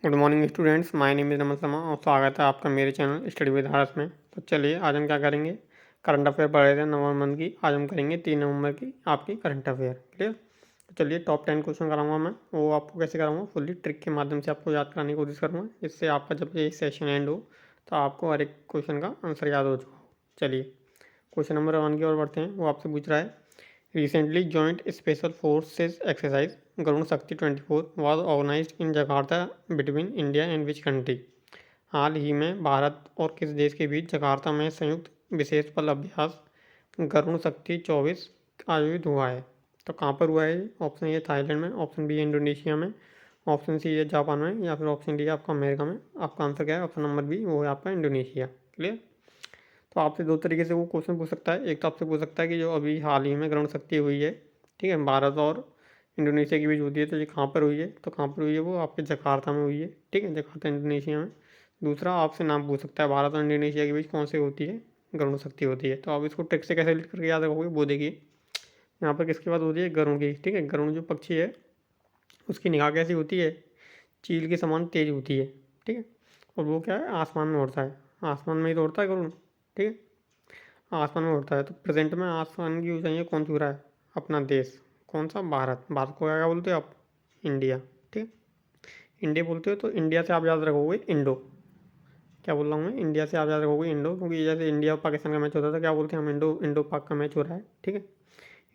Good morning students, my name is Naman Sharma और स्वागत है आपका मेरे चैनल स्टडी विद हर्ष में। तो चलिए आज हम क्या करेंगे, करंट अफेयर पढ़ रहे थे नवंबर मंथ की। आज हम करेंगे 3 नवंबर की आपकी करंट अफेयर। क्लियर। तो चलिए टॉप 10 क्वेश्चन कराऊंगा मैं। वो आपको कैसे कराऊंगा, फुल्ली ट्रिक के माध्यम से आपको याद कराने की कोशिश करूँगा, जिससे आपका जब ये सेशन एंड हो तो आपको हर एक क्वेश्चन का आंसर याद हो चुका हो। चलिए क्वेश्चन नंबर 1 की ओर बढ़ते हैं। वो आपसे पूछ रहा है, recently joint special forces exercise Garuda शक्ति 24 was organized in Jakarta between India and which country? हाल ही में भारत और किस देश के बीच जकार्ता में संयुक्त विशेष बल अभ्यास गरुण शक्ति 24 आयोजित हुआ है? तो कहाँ पर हुआ है? ऑप्शन ए थाईलैंड में, ऑप्शन बी इंडोनेशिया में, ऑप्शन सी है जापान में, या फिर ऑप्शन डी आपका अमेरिका में। आपका आंसर क्या है? ऑप्शन नंबर बी, वो है आपका इंडोनेशिया। क्लियर। तो आपसे दो तरीके से वो क्वेश्चन पूछ सकता है। एक तो आपसे पूछ सकता है कि जो अभी हाल ही में ग्रहण शक्ति हुई है, ठीक है, भारत और इंडोनेशिया के बीच होती है, तो ये कहाँ पर हुई है? तो कहाँ पर हुई है? वो आपके जकार्ता में हुई है, ठीक है, जकार्ता इंडोनेशिया में। दूसरा आपसे नाम पूछ सकता है, भारत और इंडोनेशिया के बीच कौन से होती है गरुण शक्ति होती है। तो आप इसको ट्रिक से कैसे लिख करके याद रखोगे, वो देखिए। यहाँ पर किसकी बात होती है? गरुण की, ठीक है। गरुण जो पक्षी है उसकी निगाह कैसी होती है? चील के समान तेज होती है, ठीक है। और वो क्या है? आसमान में उड़ता है। आसमान में ही तो उड़ता है गरुण, ठीक है, आसमान में उड़ता है। तो प्रेजेंट में आसमान की ऊंचाइयाँ कौन छू रहा है? अपना देश। कौन सा? भारत। भारत को क्या बोलते हो आप? इंडिया, ठीक है। इंडिया बोलते हो तो इंडिया से आप याद रखोगे इंडो। क्या बोल रहा हूँ मैं? इंडिया से आप याद रखोगे इंडो, क्योंकि जैसे इंडिया और पाकिस्तान का मैच होता था, क्या बोलते हैं हम? इंडो। इंडो पाक का मैच हो रहा है, ठीक है,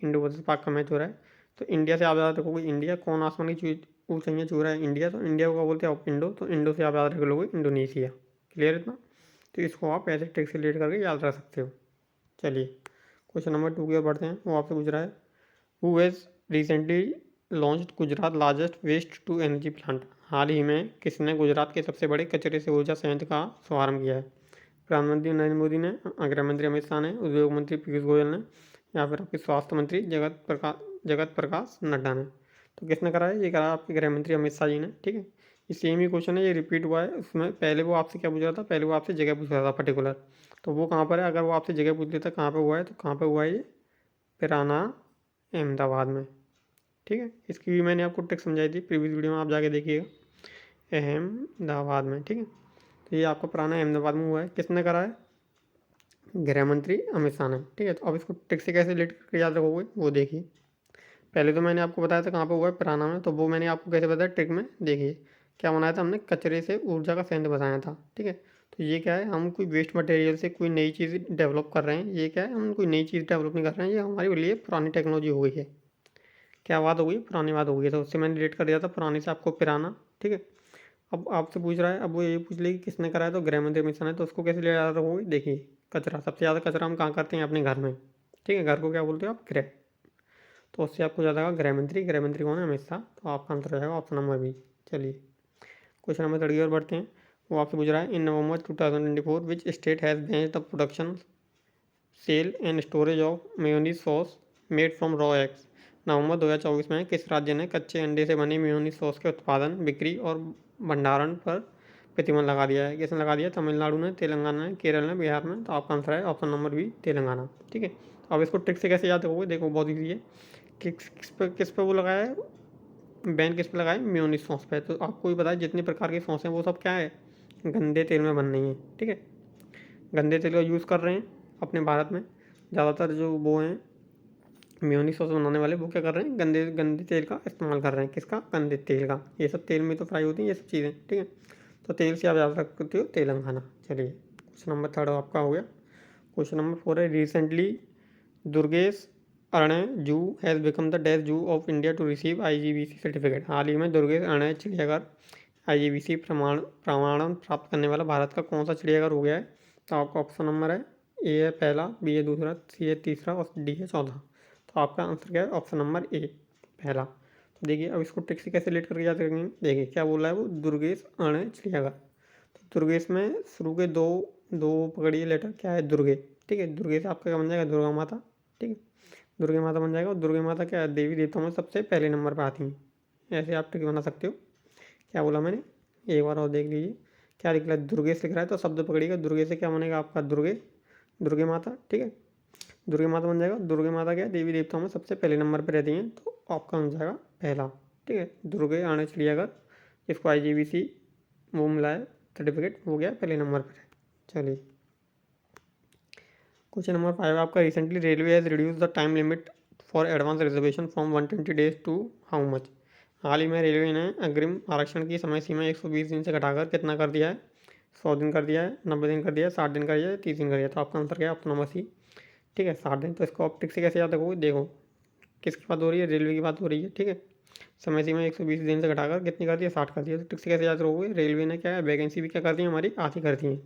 इंडो वर्सेस पाक का मैच हो रहा है। तो इंडिया से आप याद रखोगे इंडिया। कौन आसमान की ऊंचाइयाँ छू रहा है? इंडिया। तो इंडिया को क्या बोलते हैं आप? इंडो। तो इंडो से आप याद रख लोगे इंडोनेशिया। क्लियर इतना? तो इसको आप ऐसे ट्रिक से रिलेट करके याद रख सकते हो। चलिए क्वेश्चन नंबर 2 की ओर बढ़ते हैं। वो आपसे पूछ रहा है, who has recently launched Gujarat largest waste to energy plant? हाल ही में किसने गुजरात के सबसे बड़े कचरे से ऊर्जा संयंत्र का शुभारंभ किया है? प्रधानमंत्री नरेंद्र मोदी ने, गृह मंत्री अमित शाह ने, उद्योग मंत्री पीयूष गोयल ने, या फिर आपके स्वास्थ्य मंत्री जगत प्रकाश नड्डा ने। तो किसने करा है? ये करा आपके गृह मंत्री अमित शाह जी ने, ठीक है। ये सेम ही क्वेश्चन है, ये रिपीट हुआ है। उसमें पहले वो आपसे क्या पूछ रहा था? पहले वो आपसे जगह पूछ रहा था पर्टिकुलर। तो वो कहाँ पर है? अगर वो आपसे जगह पूछ लेता कहाँ पर हुआ है, तो कहाँ पर हुआ है ये? पिराना, अहमदाबाद में, ठीक है। इसकी भी मैंने आपको ट्रिक समझाई थी प्रीवियस वीडियो में, आप जाके देखिएगा, अहमदाबाद में, ठीक है। तो ये आपका पुराना अहमदाबाद में हुआ है। किसने करा है? गृह मंत्री अमित शाह ने, ठीक है। तो अब इसको ट्रिक से कैसे रिलेट करके याद रखोगे, वो देखिए। पहले तो मैंने आपको बताया था कहाँ पर हुआ है, पिराना में। तो वो मैंने आपको कैसे बताया ट्रिक में, देखिए। क्या बनाया था हमने? कचरे से ऊर्जा का संयंत्र बनाया था, ठीक है। तो ये क्या है? हम कोई वेस्ट मटेरियल से कोई नई चीज़ डेवलप कर रहे हैं। ये क्या है? हम कोई नई चीज़ डेवलप नहीं कर रहे हैं, ये हमारे लिए पुरानी टेक्नोलॉजी हो गई है। क्या बात हो गई? पुरानी बात हो गई। तो उससे मैंने रिलेट कर दिया था, पुरानी से आपको पिराना, ठीक है। अब आपसे पूछ रहा है, अब वो ये पूछ ले कि किसने करा है, तो गृह मंत्री अमित शाह ने। तो उसको कैसे ले याद रखोगे? देखिए, कचरा, सबसे ज़्यादा कचरा हम कहाँ करते हैं? अपने घर में, ठीक है। घर को क्या बोलते हो आप? गृह। तो उससे आपको याद आएगा गृह मंत्री। गृह मंत्री कौन है? अमित शाह। तो आपका आंसर हो जाएगा ऑप्शन नंबर बी। चलिए क्वेश्चन नंबर 3 की ओर बढ़ते हैं। वो आपसे पूछ रहा है, in November 2024 which state has banned the production, sale and storage of mayonnaise sauce made from raw eggs? नवंबर 2024 में किस राज्य ने कच्चे अंडे से बनी मेयोनीज सॉस के उत्पादन, बिक्री और भंडारण पर प्रतिबंध लगा दिया है? किसने लगा दिया? तमिलनाडु ने, तेलंगाना ने, केरल ने, बिहार में। तो आपका आंसर है ऑप्शन नंबर बी, तेलंगाना, ठीक है। अब इसको ट्रिक से कैसे याद रखोगे, देखो बहुत ईजी है। किस पे वो लगाया है बैन? किस पे लगाया है? मेयोनीज सॉस पे। तो आपको भी पता है जितने प्रकार की सॉस हैं वो सब क्या है? गंदे तेल में बन रही हैं, ठीक है। गंदे तेल का यूज़ कर रहे हैं अपने भारत में ज़्यादातर। जो वो हैं मेयोनीज सॉस बनाने वाले, वो क्या कर रहे हैं? गंदे गंदे तेल का इस्तेमाल कर रहे हैं। किसका? गंदे तेल का। ये सब तेल में तो फ्राई होती हैं ये सब चीज़ें, ठीक है। तो तेल से आप याद रखते हो तेलंगाना। चलिए क्वेश्चन नंबर 3 आपका हो गया। क्वेश्चन नंबर 4 है, recently Durgesh Aranya zoo has become the dash zoo of India to receive IGBC certificate? हाल ही में दुर्गेश अरण्य चिड़ियाघर IGBC प्रमाणन प्राप्त करने वाला भारत का कौन सा चिड़ियाघर हो गया है? तो आपका ऑप्शन नंबर है, ए है पहला, बी है दूसरा, सी है तीसरा और डी है चौथा। तो आपका आंसर क्या है? ऑप्शन नंबर ए, पहला। तो देखिए अब इसको ट्रिक से कैसे रिलेट करके याद रखेंगे। देखिए क्या बोला है वो, दुर्गेश अरण्य चिड़ियाघर। तो दुर्गेश में शुरू के दो दो पकड़िए लेटर, क्या है? दुर्गे, ठीक है। दुर्गे से आपका क्या बन जाएगा? दुर्गा माता, ठीक है। दुर्गे माता बन जाएगा। और दुर्गे माता क्या है? देवी देवताओं में सबसे पहले नंबर पर आती हैं। ऐसे आप ट्रिक बना सकते हो। क्या बोला मैंने? एक बार और देख लीजिए, क्या लिख रहा है? दुर्गे से लिख रहा है, तो शब्द पकड़िएगा। दुर्गे से क्या बनेगा आपका? दुर्गे, दुर्गे माता, ठीक है। दुर्गे माता बन जाएगा। दुर्गे माता क्या है? देवी देवताओं में सबसे पहले नंबर पर रहती हैं, तो आपका बन जाएगा पहला, ठीक है। दुर्गे अरण्य चिड़ियाघर, इसको IGBC वो मिला है सर्टिफिकेट, हो गया पहले नंबर पर है। चलिए क्वेश्चन नंबर 5 आपका, recently railway has reduce the time limit for advance reservation from 120 days to how much. हाल ही में रेलवे ने अग्रिम आरक्षण की समय सीमा 120 दिन से घटाकर कितना कर दिया है? 100 दिन कर दिया है, 90 दिन कर दिया है, 60 दिन कर दिया है, 30 दिन कर दिया है। तो आपका आंसर क्या है? ऑप्शन नंबर सी, ठीक है 60 दिन। तो इसको आप टिक से कैसे याद रखोगे? देखो किसकी बात हो रही है? रेलवे की बात हो रही है, ठीक है। समय सीमा 120 दिन से घटाकर कितनी कर दी है? 60 कर दिया। तो टिक से कैसे याद रखोगे? रेलवे ने क्या है, वैकेंसी भी क्या कर दी है हमारी? आधी कर दी है।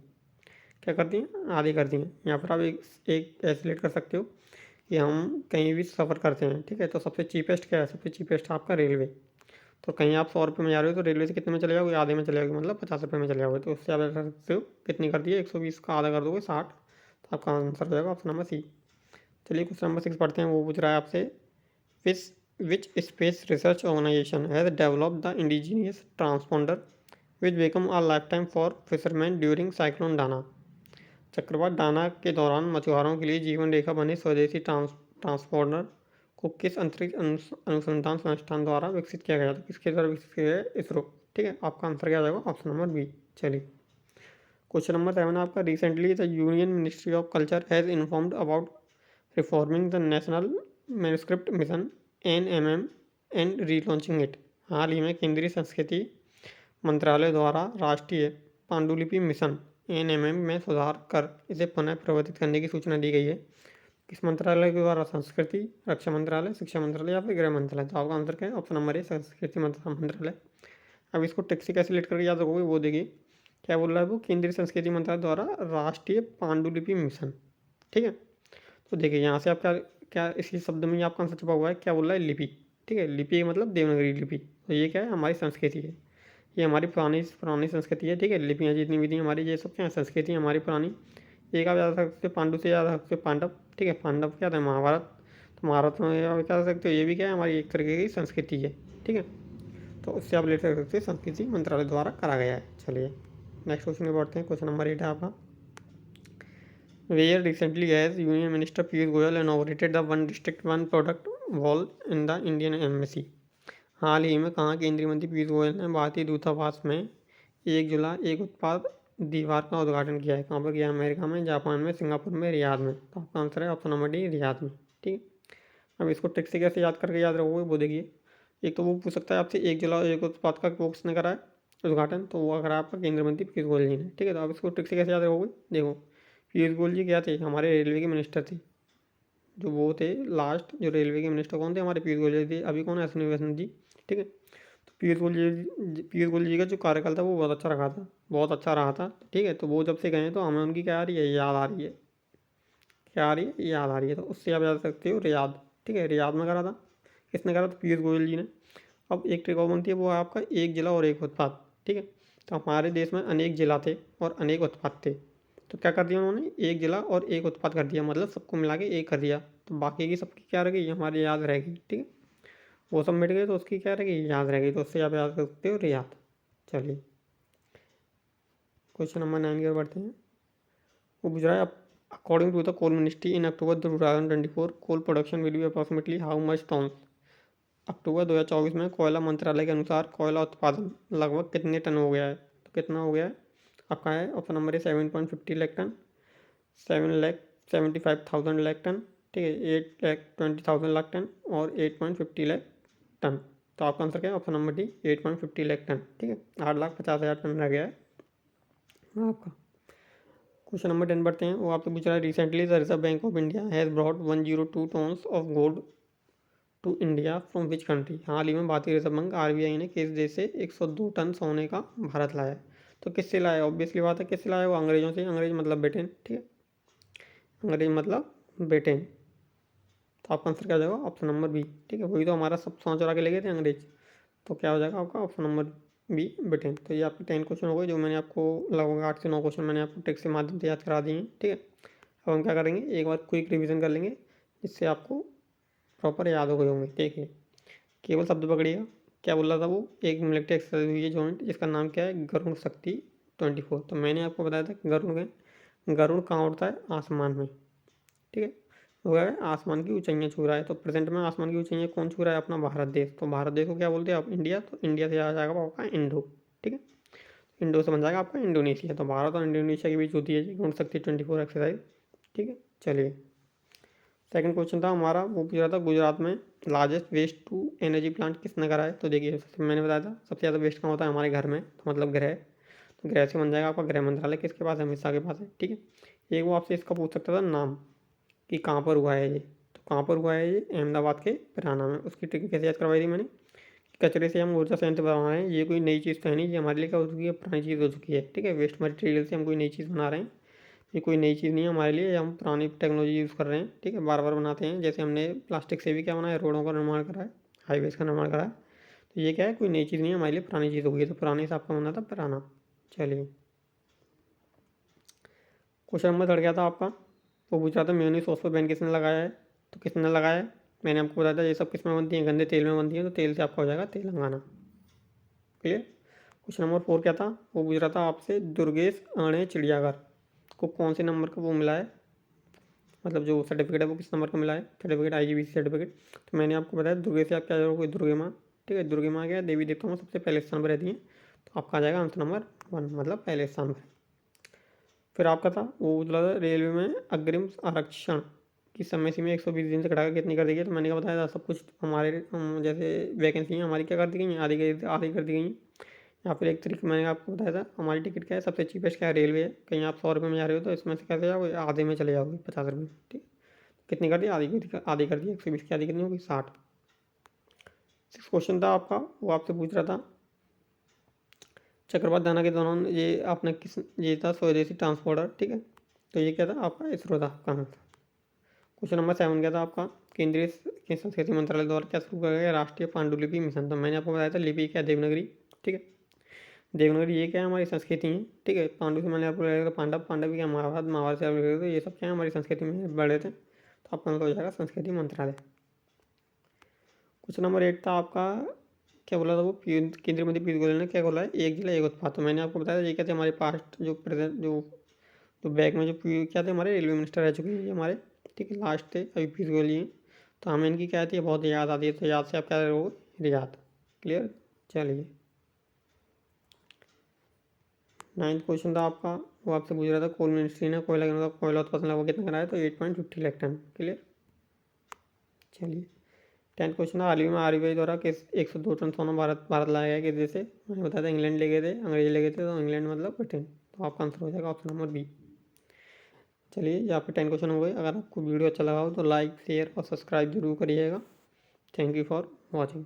क्या कर दी हैं? आधी कर दी हैं। यहाँ पर आप एक एस्टिमेट कर सकते हो कि हम कहीं भी सफ़र करते हैं, ठीक है, तो सबसे चीपेस्ट क्या है? सबसे चीपेस्ट आपका रेलवे। तो कहीं आप 100 रुपये में जा रहे हो तो रेलवे से कितने में चले जाओगे? आधे में चले जाओगे, मतलब 50 रुपये में चले जाओगे। तो उससे आप ऐसा कर सकते हो, कितनी कर दी है? 120 का आधा कर दोगे 60, तो आपका आंसर हो जाएगा ऑप्शन नंबर सी। चलिए क्वेश्चन नंबर 6 पढ़ते हैं। वो पूछ रहा है आपसे, which which space research organisation has developed the indigenous transponder which become a life time for fisherman during cyclone Dana. चक्रवात डाना के दौरान मछुआरों के लिए जीवन रेखा बने स्वदेशी ट्रांसपोंडर को किस अंतरिक्ष अनुसंधान संस्थान द्वारा विकसित किया गया था? किसके द्वारा विकसित किया गया? इसरो, ठीक है। आपका आंसर क्या आ जाएगा? Option number B. चलिए क्वेश्चन नंबर 7 आपका, recently the union ministry of culture has informed about reforming the national manuscript mission NMM and relaunching it. हाल ही में केंद्रीय संस्कृति मंत्रालय द्वारा राष्ट्रीय पांडुलिपि मिशन NMM में सुधार कर इसे पुनः प्रवर्तित करने की सूचना दी गई है। किस मंत्रालय के द्वारा? संस्कृति, रक्षा मंत्रालय, शिक्षा मंत्रालय या फिर गृह मंत्रालय? तो आपका आंसर क्या है? ऑप्शन नंबर ए, संस्कृति मंत्रालय। अब इसको टेक्स्ट से कैसे लेट करके याद रखोगे? वो देखिए क्या बोल रहा है वो, केंद्रीय संस्कृति मंत्रालय द्वारा राष्ट्रीय पांडुलिपि मिशन, ठीक है। तो देखिए यहाँ से आप क्या क्या इसी शब्द में ही आपका आंसर छुपा हुआ है। क्या बोल रहा है? लिपि, ठीक है। लिपि मतलब देवनागरी लिपि। तो ये क्या है? हमारी संस्कृति है, ये हमारी पुरानी पुरानी संस्कृति है, ठीक है। लिपियाँ जितनी भी थी हमारी, ये सब क्या है? संस्कृति हमारी पुरानी। एक आप याद रख सकते हो पांडु से, याद रख सकते हो पांडव, ठीक है। पांडव क्या था? महाभारत। तो महाभारत में आप क्या कर सकते हो? ये भी क्या है? हमारी एक तरीके की संस्कृति है, ठीक है। तो उससे आप ले सकते हो, संस्कृति मंत्रालय द्वारा करा गया है। चलिए नेक्स्ट क्वेश्चन में बढ़ते हैं। क्वेश्चन नंबर 8 है आपका, where recently has union minister Piyush Goyal inaugurated the one district one product wall in the Indian embassy. हाल ही में कहाँ केंद्रीय मंत्री पीयूष गोयल ने भारतीय दूतावास में एक जिला एक उत्पाद दीवार का उद्घाटन किया है? कहाँ पर किया? अमेरिका में, जापान में, सिंगापुर में, रियाद में। तो आपका आंसर है ऑप्शन नंबर डी, रियाद में, ठीक है। अब इसको ट्रिक से कैसे याद करके याद रखोगे? वो देखिए, एक तो वो पूछ सकता है आपसे, एक जिला एक उत्पाद का वो किसने करा है उद्घाटन? तो वो करा आपका केंद्रीय मंत्री पीयूष गोयल जी ने, ठीक है। तो आप इसको ट्रिक से कैसे याद रखोगे? देखो पीयूष गोयल जी क्या थे? हमारे रेलवे के मिनिस्टर थे, जो वो थे लास्ट जो रेलवे के मिनिस्टर कौन थे? हमारे पीयूष गोयल जी थे। अभी कौन है? अश्विनी वैष्णव जी, ठीक है। तो पीयूष गोयल जी का जो कार्यकाल था वो बहुत अच्छा रहा था, बहुत अच्छा रहा था, ठीक है। तो वो जब से गए हैं तो हमें उनकी क्या आ रही है? याद आ रही है। क्या आ रही है? याद आ रही है। तो उससे आप याद सकते हो रियाद, ठीक है। रियाद में करा था। किसने करा था? पीयूष गोयल जी ने। अब एक ट्रिक और बनती है, वो है आपका एक जिला और एक उत्पाद, ठीक है। तो हमारे देश में अनेक जिला थे और अनेक उत्पाद थे, तो क्या कर दिया उन्होंने? एक जिला और एक उत्पाद कर दिया, मतलब सबको मिला के एक कर दिया। तो बाकी की सबकी क्या रह गई? हमारी याद रहेगी, ठीक है। वो सब मिट गए तो उसकी क्या रहेगी? याद रहेगी। तो उससे आप याद कर सकते हो रियाद। चलिए क्वेश्चन नंबर 9 की ओर बढ़ते हैं। वो पूछ रहा है, according to the coal ministry in October 2024 coal production will be approximately how much tonne. अक्टूबर 2024 में कोयला मंत्रालय के अनुसार कोयला उत्पादन लगभग कितने टन हो गया है? तो कितना हो गया है? आपका है option number A 7.50 lakh ton, 7,75,000 lakh ton, ठीक है, 8,20,000 लाख टन और 8.50 लाख टन। तो आपका आंसर क्या है? Option number D 8.50 lakh ton, ठीक है। 8,50,000 टन रह गया है आपका। क्वेश्चन नंबर 10 बढ़ते हैं। वो आपसे पूछ रहा है, recently the Reserve Bank of India has brought 102 tonnes of gold to India from which country. हाल ही में भारतीय रिजर्व बैंक RBI ने किस देश से 102 टन सोने का भारत लाया है? तो किससे लाया? ऑब्वियसली बात है किससे लाया? वो अंग्रेजों से। अंग्रेज मतलब ब्रिटेन, ठीक है। अंग्रेज मतलब ब्रिटेन। तो आपका आंसर क्या हो जाएगा? ऑप्शन नंबर बी, ठीक है। वही तो हमारा सब सोना चुरा के ले गए थे अंग्रेज। तो क्या हो जाएगा आपका? Option number B, Britain. तो ये आपके 10 क्वेश्चन हो गए, जो मैंने आपको लगभग 8 से 9 क्वेश्चन मैंने आपको टेक्स्ट के माध्यम से याद करा दिए हैं, ठीक है। अब हम क्या करेंगे, एक बार क्विक रिविजन कर लेंगे, जिससे आपको प्रॉपर याद हो गए होंगे। देखिए केवल शब्द पकड़िएगा। क्या बोल रहा था वो? एक मिलिट्री एक्सरसाइज हुई है जॉइंट, जिसका नाम क्या है? गरुड़ शक्ति 24। तो मैंने आपको बताया था गरुड़ कहाँ उड़ता है? आसमान में, ठीक है। वो है आसमान की ऊंचाइयाँ छू रहा है। तो प्रेजेंट में आसमान की ऊंचाइयाँ कौन छू रहा है? अपना भारत देश। तो भारत देश को क्या बोलते हैं आप? इंडिया। तो इंडिया से आ जाएगा आपका इंडो, ठीक है। इंडो से बन जाएगा आपका इंडोनेशिया। तो भारत और इंडोनेशिया के बीच होती है गुण शक्ति 24 एक्सरसाइज। ठीक है, चलिए सेकंड क्वेश्चन था हमारा, वो पूछ रहा था गुजरात में largest waste to energy plant किसने करा है। तो देखिए मैंने बताया था सबसे ज़्यादा वेस्ट कहाँ होता है, हमारे घर में, तो मतलब ग्रह। तो ग्रह से बन जाएगा आपका गृह मंत्रालय, किसके पास है, अमित शाह के पास है। ठीक है, एक वो आपसे इसका पूछ सकता था नाम कि कहाँ पर हुआ है ये। तो कहाँ पर हुआ है ये, अहमदाबाद के पिराना में। उसकी ट्रिक कैसे याद करवाई थी मैंने, कचरे से हम ऊर्जा संयंत्र बना रहे हैं, ये कोई नई चीज़ तो है नहीं, ये हमारे लिए क्या हो चुकी है, पुरानी चीज़ हो चुकी है। ठीक है, वेस्ट मटेरियल से हम कोई नई चीज़ बना रहे हैं, ये कोई नई चीज़ नहीं है हमारे लिए, हम पुरानी टेक्नोलॉजी यूज़ कर रहे हैं। ठीक है, बार बार बनाते हैं, जैसे हमने प्लास्टिक से भी क्या बनाया, रोडों का निर्माण करा है, हाईवेज़ का निर्माण करा है। तो ये क्या है, कोई नई चीज़ नहीं है हमारे लिए, पुरानी चीज़ हो गई है। तो पुराने हिसाब का बनना था पुराना। चलिए क्वेश्चन नंबर थर्ड क्या था आपका, वो पूछ रहा था मेयोनीज सॉस पर बैन किसने लगाया है। तो किसने लगाया है, मैंने आपको बताया था ये सब किस में बनती है, गंदे तेल में बनती है। तो तेल से आपका हो जाएगा Telangana. Clear. Question number four क्या था, वो पूछ रहा था आपसे दुर्गेश आणे चिड़ियाघर को कौन से नंबर का वो मिला है, मतलब जो सर्टिफिकेट है वो किस नंबर का मिला है, सर्टिफिकेट IGBC सर्टिफिकेट। तो मैंने आपको बताया दुर्गे से आप क्या जरूर, कोई दुर्गे माँ। ठीक है, दुर्गे माँ क्या है, देवी देवताओं में सबसे पहले स्थान पर रहती है। तो आपका आ जाएगा आंसर नंबर 1, मतलब पहले स्थान पर। फिर आपका था वो बोला था रेलवे में अग्रिम आरक्षण की समय सीमा 120 दिन से घटाकर कितनी कर दी गई। तो मैंने क्या बताया था, सब कुछ हमारे जैसे वैकेंसी है हमारी क्या कर दी गई हैं, आधी कर दी गई हैं। या फिर एक तरीके मैंने आपको बताया था हमारी टिकट क्या है, सबसे चीपेस्ट क्या है, रेलवे है। कहीं आप 100 रुपये में जा रहे हो तो इसमें से कैसे जाओगे, आधे में चले जाओगे, 50 रुपये। ठीक, कितनी कर दी, आधी कर दी, 120 की आधी कितनी होगी, 60। सिक्स क्वेश्चन था आपका, वो आपसे पूछ रहा था चक्रवात दाना के दौरान ये आपने किस, ये था स्वदेशी ट्रांसपोर्टर। ठीक है, तो ये क्या था आपका, इसरो था आपका आंसर। क्वेश्चन नंबर 7 क्या था आपका, केंद्रीय संस्कृति मंत्रालय द्वारा क्या शुरू किया गया राष्ट्रीय पांडुलिपि मिशन। तो मैंने आपको बताया था लिपि क्या है, देवनागरी। ठीक है, देवनागरी ये क्या है, हमारी संस्कृति है। ठीक है, पांडु से मैंने आपको बताया था पांडव, पांडव क्या महाभारत, महाभारत से आप लिख रहे थे, ये सब क्या है हमारी संस्कृति में बढ़े थे। तो आपका आंसर हो जाएगा संस्कृति मंत्रालय। क्वेश्चन नंबर 8 था आपका, क्या बोला था वो, केंद्रीय मंत्री पीयूष गोयल ने क्या बोला है, एक जिला एक उत्पाद। तो मैंने आपको बताया ये क्या थे, हमारे पास्ट जो प्रेजेंट जो बैक में जो क्या थे, हमारे रेलवे मिनिस्टर रह चुके हैं ये हमारे। ठीक है, लास्ट थे अभी पीयूष गोयल ही हैं। तो हमें इनकी क्या आती है, बहुत याद आती है। तो याद से आप क्या रहोगे, रियाद। क्लियर। चलिए 9th क्वेश्चन था आपका, वो आपसे पूछ रहा था कोल मिनिस्ट्री ने कोयला उत्पादन लगभग कितना कराया। तो 8.50 लाख टन। क्लियर। चलिए 10th क्वेश्चन था, हाल ही में RBI द्वारा किस 102 टन सोना भारत लाया गया किस देश से। मैंने बताया था इंग्लैंड ले गए थे, अंग्रेज ले गए थे। तो इंग्लैंड मतलब ब्रिटेन। तो आपका आंसर हो जाएगा ऑप्शन नंबर बी। चलिए यहाँ पे 10 क्वेश्चन हो गए। अगर आपको वीडियो अच्छा लगा हो तो लाइक शेयर और सब्सक्राइब जरूर करिएगा। Thank you for watching.